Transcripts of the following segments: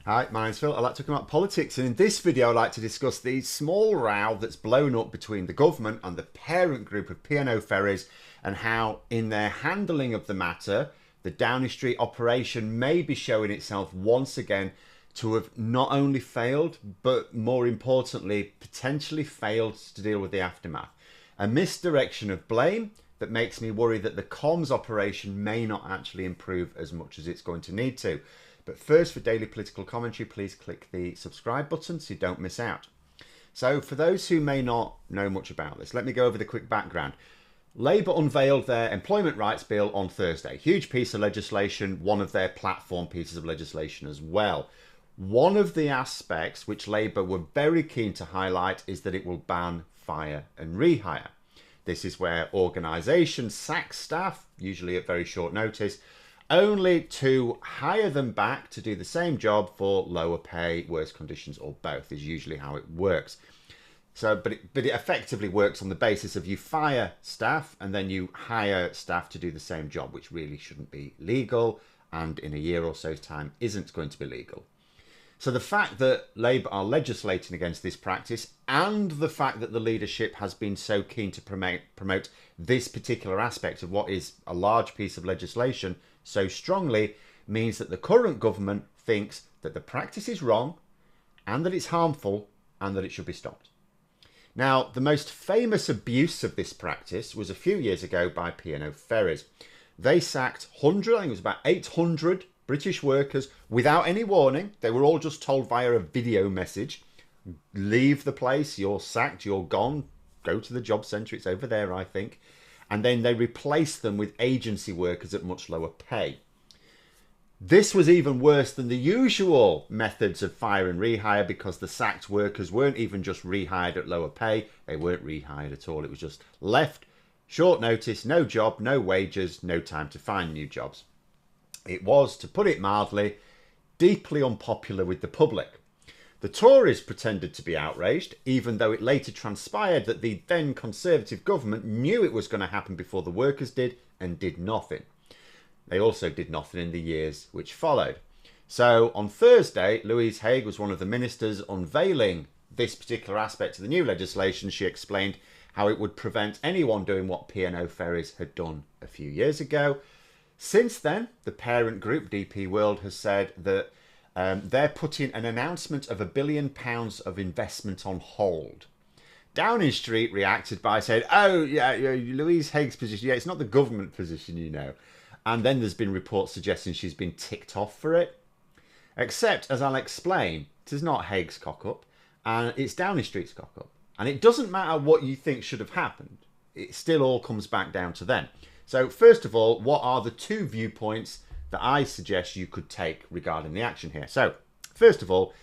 Hi, my name's Phil. I like talking about politics, and in this video I'd like to discuss the small row that's blown up between the government and the parent group of P&O Ferries, and how in their handling of the matter the Downing Street operation may be showing itself once again to have not only failed, but more importantly potentially failed to deal with the aftermath. A misdirection of blame that makes me worry that the comms operation may not actually improve as much as it's going to need to. But first, for daily political commentary, please click the subscribe button so you don't miss out. So for those who may not know much about this, let me go over the quick background. Labour unveiled their employment rights bill on Thursday. Huge piece of legislation, one of their platform pieces of legislation as well. One of the aspects which Labour were very keen to highlight is that it will ban fire and rehire. This is where organisations sack staff, usually at very short notice, only to hire them back to do the same job for lower pay, worse conditions, or both is usually how it works. So, but it effectively works on the basis of you fire staff and then you hire staff to do the same job, which really shouldn't be legal, and in a year or so's time isn't going to be legal. So the fact that Labour are legislating against this practice, and the fact that the leadership has been so keen to promote this particular aspect of what is a large piece of legislation so strongly, means that the current government thinks that the practice is wrong and that it's harmful and that it should be stopped. Now, the most famous abuse of this practice was a few years ago by P&O Ferries. They sacked 100, I think it was about 800 British workers without any warning. They were all just told via a video message, leave the place, you're sacked, you're gone, go to the job centre, it's over there, I think. And then they replaced them with agency workers at much lower pay. This was even worse than the usual methods of fire and rehire, because the sacked workers weren't even just rehired at lower pay, they weren't rehired at all. It was just left, short notice, no job, no wages, no time to find new jobs. It was, to put it mildly, deeply unpopular with the public. The Tories pretended to be outraged, even though it later transpired that the then Conservative government knew it was going to happen before the workers did, and did nothing. They also did nothing in the years which followed. So on Thursday, Louise Haigh was one of the ministers unveiling this particular aspect of the new legislation. She explained how it would prevent anyone doing what P&O Ferries had done a few years ago. Since then, the parent group, DP World, has said that they're putting an announcement of £1 billion of investment on hold. Downing Street reacted by saying, oh, yeah, Louise Haigh's position, yeah, it's not the government position, you know. And then there's been reports suggesting she's been ticked off for it. Except, as I'll explain, it is not Haigh's cock-up, and it's Downing Street's cock-up. And it doesn't matter what you think should have happened. It still all comes back down to them. So, first of all, what are the two viewpoints that I suggest you could take regarding the action here? So, first of all,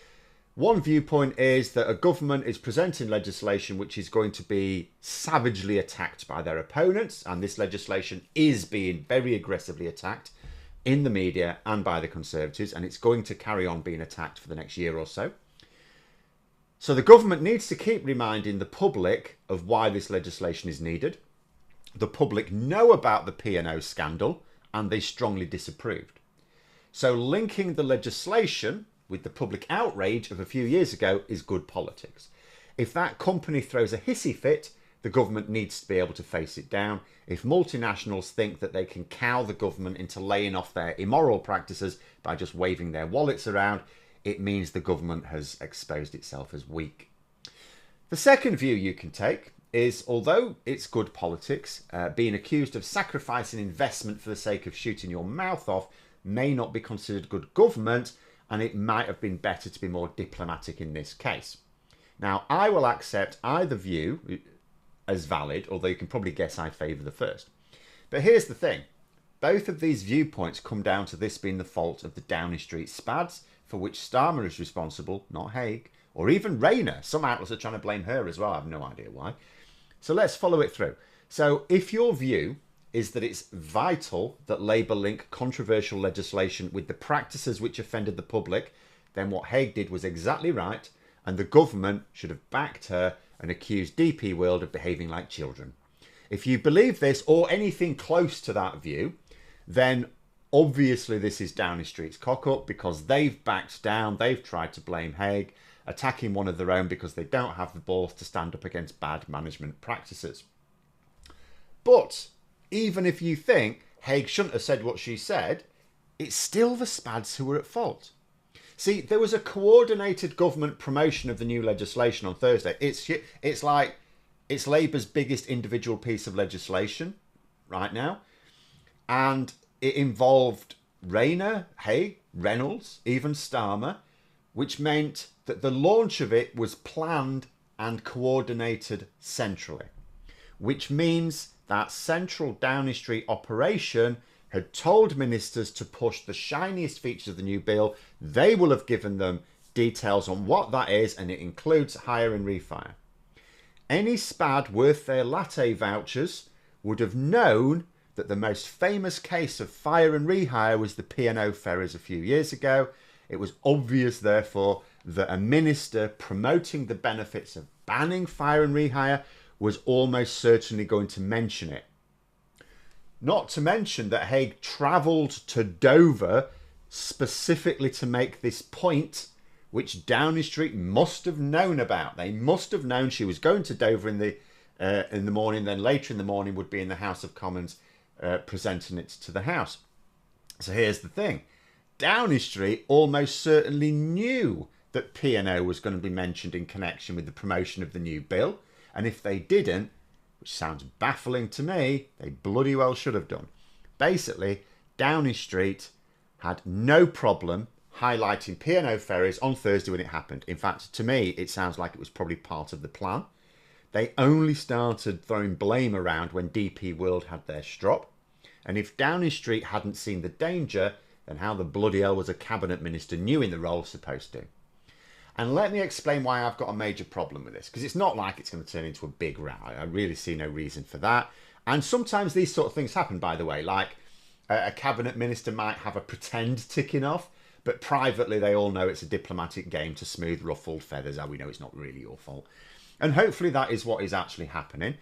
one viewpoint is that a government is presenting legislation which is going to be savagely attacked by their opponents, and this legislation is being very aggressively attacked in the media and by the Conservatives, and it's going to carry on being attacked for the next year or so. So the government needs to keep reminding the public of why this legislation is needed. The public know about the P&O scandal and they strongly disapproved. So linking the legislation with the public outrage of a few years ago is good politics. If that company throws a hissy fit, the government needs to be able to face it down. If multinationals think that they can cow the government into laying off their immoral practices by just waving their wallets around, it means the government has exposed itself as weak. The second view you can take is, although it's good politics, being accused of sacrificing investment for the sake of shooting your mouth off may not be considered good government, and it might have been better to be more diplomatic in this case. Now, I will accept either view as valid, although you can probably guess I favour the first. But here's the thing. Both of these viewpoints come down to this being the fault of the Downing Street spads, for which Starmer is responsible, not Haigh, or even Rayner. Some outlets are trying to blame her as well. I have no idea why. So let's follow it through. So if your view is that it's vital that Labour link controversial legislation with the practices which offended the public, then what Haigh did was exactly right, and the government should have backed her and accused DP World of behaving like children. If you believe this or anything close to that view, then Obviously, this is Downing Street's cock-up because they've backed down. They've tried to blame Haigh, attacking one of their own because they don't have the balls to stand up against bad management practices. But even if you think Haigh shouldn't have said what she said, it's still the Spads who were at fault. See, there was a coordinated government promotion of the new legislation on Thursday. It's like it's Labour's biggest individual piece of legislation right now. And it involved Rayner, Haigh, Reynolds, even Starmer, which meant that the launch of it was planned and coordinated centrally, which means that central Downing Street operation had told ministers to push the shiniest features of the new bill. They will have given them details on what that is, and it includes hire and refire. Any Spad worth their latte vouchers would have known that the most famous case of fire and rehire was the P&O Ferries a few years ago. It was obvious, therefore, that a minister promoting the benefits of banning fire and rehire was almost certainly going to mention it. Not to mention that Haigh travelled to Dover specifically to make this point, which Downing Street must have known about. They must have known she was going to Dover in the morning, then later in the morning would be in the House of Commons presenting it to the House. So here's the thing. Downing Street almost certainly knew that P&O was going to be mentioned in connection with the promotion of the new bill. And if they didn't, which sounds baffling to me, they bloody well should have done. Basically, Downing Street had no problem highlighting P&O Ferries on Thursday when it happened. In fact, to me, it sounds like it was probably part of the plan. They only started throwing blame around when DP World had their strop. And if Downing Street hadn't seen the danger, then how the bloody hell was a cabinet minister new in the role supposed to? And let me explain why I've got a major problem with this, because it's not like it's going to turn into a big row. I really see no reason for that. And sometimes these sort of things happen, by the way, like a cabinet minister might have a pretend ticking off, but privately they all know it's a diplomatic game to smooth ruffled feathers. How we know it's not really your fault. And hopefully that is what is actually happening.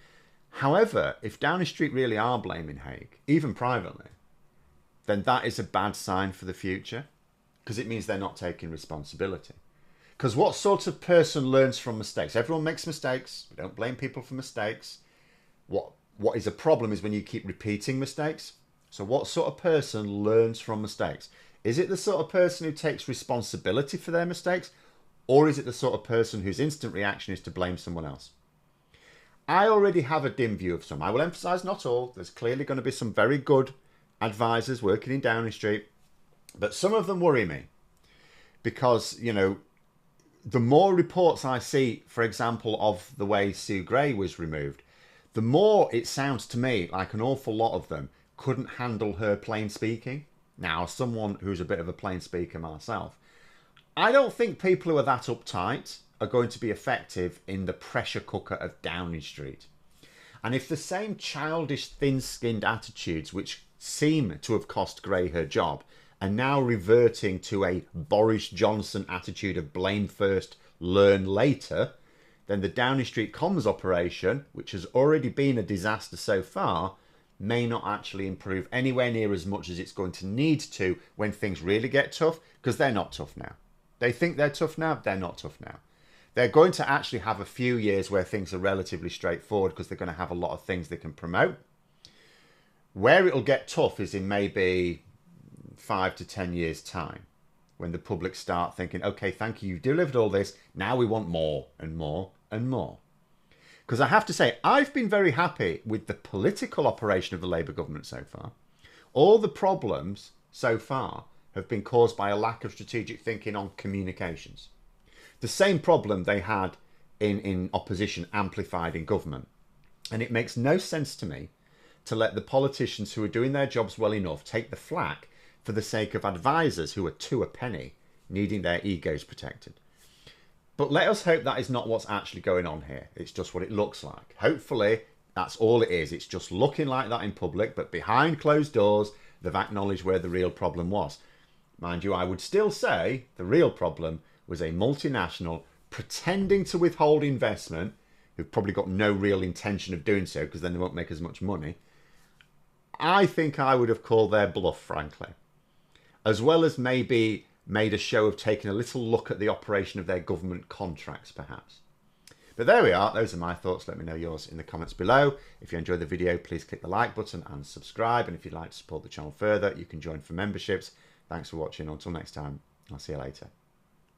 However, if Downing Street really are blaming Haigh, even privately, then that is a bad sign for the future, because it means they're not taking responsibility. Because what sort of person learns from mistakes? Everyone makes mistakes. We don't blame people for mistakes. What is a problem is when you keep repeating mistakes. So what sort of person learns from mistakes? Is it the sort of person who takes responsibility for their mistakes? Or is it the sort of person whose instant reaction is to blame someone else? I already have a dim view of some. I will emphasise not all. There's clearly going to be some very good advisors working in Downing Street. But some of them worry me. Because, you know, the more reports I see, for example, of the way Sue Gray was removed, the more it sounds to me like an awful lot of them couldn't handle her plain speaking. Now, as someone who's a bit of a plain speaker myself, I don't think people who are that uptight are going to be effective in the pressure cooker of Downing Street. And if the same childish, thin-skinned attitudes which seem to have cost Gray her job are now reverting to a Boris Johnson attitude of blame first, learn later, then the Downing Street comms operation, which has already been a disaster so far, may not actually improve anywhere near as much as it's going to need to when things really get tough, because they're not tough now. They think they're tough now, they're not tough now. They're going to actually have a few years where things are relatively straightforward because they're going to have a lot of things they can promote. Where it'll get tough is in maybe 5 to 10 years' time, when the public start thinking, okay, thank you, you've delivered all this, now we want more and more and more. Because I have to say, I've been very happy with the political operation of the Labour government so far. All the problems so far have been caused by a lack of strategic thinking on communications. The same problem they had in opposition amplified in government. And it makes no sense to me to let the politicians who are doing their jobs well enough take the flak for the sake of advisors who are two a penny, needing their egos protected. But let us hope that is not what's actually going on here. It's just what it looks like. Hopefully, that's all it is. It's just looking like that in public, but behind closed doors, they've acknowledged where the real problem was. Mind you, I would still say the real problem was a multinational pretending to withhold investment, who've probably got no real intention of doing so because then they won't make as much money. I think I would have called their bluff, frankly. As well as maybe made a show of taking a little look at the operation of their government contracts, perhaps. But there we are. Those are my thoughts. Let me know yours in the comments below. If you enjoyed the video, please click the like button and subscribe. And if you'd like to support the channel further, you can join for memberships. Thanks for watching. Until next time, I'll see you later.